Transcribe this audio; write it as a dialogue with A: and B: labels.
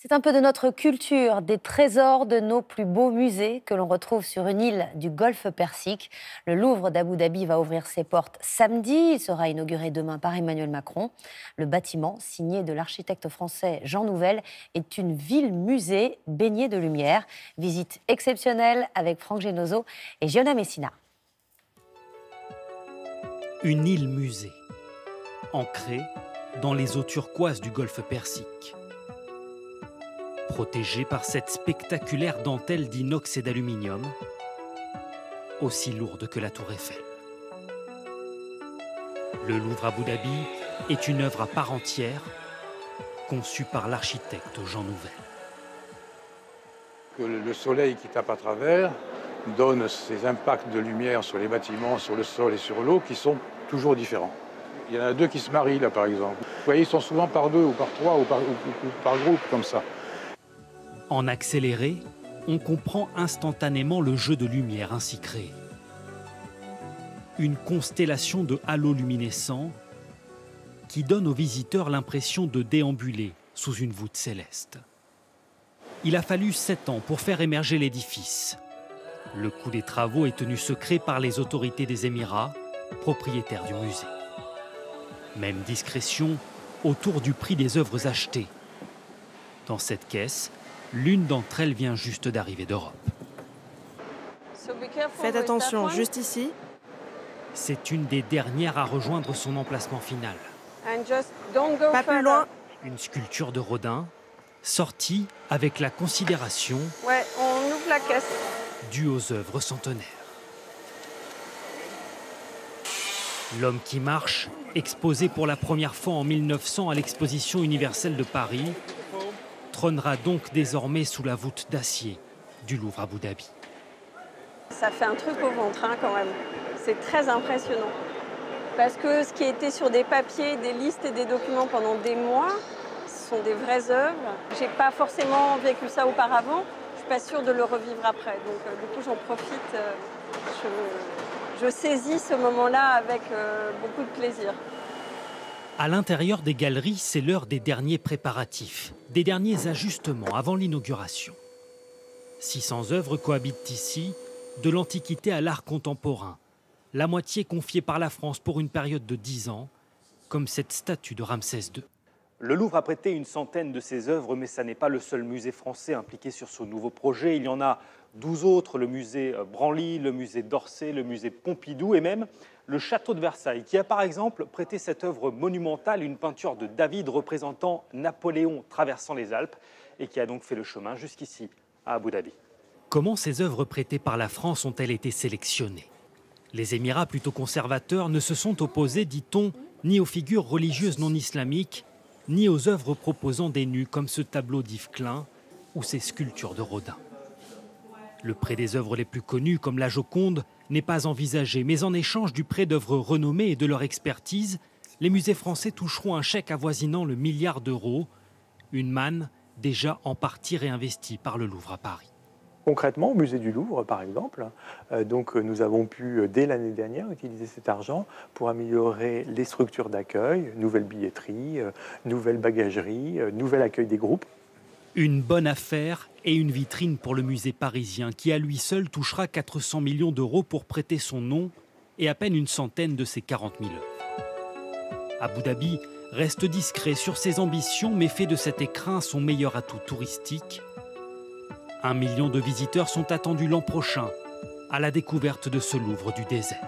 A: C'est un peu de notre culture, des trésors de nos plus beaux musées que l'on retrouve sur une île du Golfe Persique. Le Louvre d'Abu Dhabi va ouvrir ses portes samedi. Il sera inauguré demain par Emmanuel Macron. Le bâtiment, signé de l'architecte français Jean Nouvel, est une ville-musée baignée de lumière. Visite exceptionnelle avec Franck Genozo et Giona Messina.
B: Une île-musée, ancrée dans les eaux turquoises du Golfe Persique. Protégée par cette spectaculaire dentelle d'inox et d'aluminium, aussi lourde que la Tour Eiffel. Le Louvre Abu Dhabi est une œuvre à part entière, conçue par l'architecte Jean Nouvel.
C: Le soleil qui tape à travers donne ces impacts de lumière sur les bâtiments, sur le sol et sur l'eau qui sont toujours différents. Il y en a deux qui se marient là par exemple. Vous voyez, ils sont souvent par deux ou par trois ou par groupe comme ça.
B: En accéléré, on comprend instantanément le jeu de lumière ainsi créé. Une constellation de halos luminescents qui donne aux visiteurs l'impression de déambuler sous une voûte céleste. Il a fallu 7 ans pour faire émerger l'édifice. Le coût des travaux est tenu secret par les autorités des Émirats, propriétaires du musée. Même discrétion autour du prix des œuvres achetées. Dans cette caisse, l'une d'entre elles vient juste d'arriver d'Europe.
D: Faites attention, juste ici.
B: C'est une des dernières à rejoindre son emplacement final.
D: Pas plus loin.
B: Une sculpture de Rodin, sortie avec la considération
D: Ouais, on ouvre la caisse.
B: due aux œuvres centenaires. L'homme qui marche, exposé pour la première fois en 1900 à l'exposition universelle de Paris, trônera donc désormais sous la voûte d'acier du Louvre Abu Dhabi.
D: Ça fait un truc au ventre quand même. C'est très impressionnant. Parce que ce qui était sur des papiers, des listes et des documents pendant des mois, ce sont des vraies œuvres. J'ai pas forcément vécu ça auparavant. Je suis pas sûre de le revivre après. Donc du coup j'en profite. Je saisis ce moment-là avec beaucoup de plaisir.
B: À l'intérieur des galeries, c'est l'heure des derniers préparatifs, des derniers ajustements avant l'inauguration. 600 œuvres cohabitent ici, de l'Antiquité à l'art contemporain. La moitié confiée par la France pour une période de 10 ans, comme cette statue de Ramsès II.
E: Le Louvre a prêté une centaine de ses œuvres, mais ça n'est pas le seul musée français impliqué sur ce nouveau projet. Il y en a 12 autres, le musée Branly, le musée d'Orsay, le musée Pompidou et même le château de Versailles, qui a par exemple prêté cette œuvre monumentale, une peinture de David représentant Napoléon traversant les Alpes et qui a donc fait le chemin jusqu'ici, à Abu Dhabi.
B: Comment ces œuvres prêtées par la France ont-elles été sélectionnées? Les Émirats plutôt conservateurs ne se sont opposés, dit-on, ni aux figures religieuses non islamiques, ni aux œuvres proposant des nus comme ce tableau d'Yves Klein ou ces sculptures de Rodin. Le prêt des œuvres les plus connues, comme la Joconde, n'est pas envisagé, mais en échange du prêt d'œuvres renommées et de leur expertise, les musées français toucheront un chèque avoisinant le milliard d'euros, une manne déjà en partie réinvestie par le Louvre à Paris.
F: Concrètement, au musée du Louvre, par exemple, nous avons pu, dès l'année dernière, utiliser cet argent pour améliorer les structures d'accueil, nouvelle billetterie, nouvelle bagagerie, nouvel accueil des groupes.
B: Une bonne affaire et une vitrine pour le musée parisien qui à lui seul touchera 400 millions d'euros pour prêter son nom et à peine une centaine de ses 40 000 œuvres. Abu Dhabi reste discret sur ses ambitions mais fait de cet écrin son meilleur atout touristique. 1 million de visiteurs sont attendus l'an prochain à la découverte de ce Louvre du désert.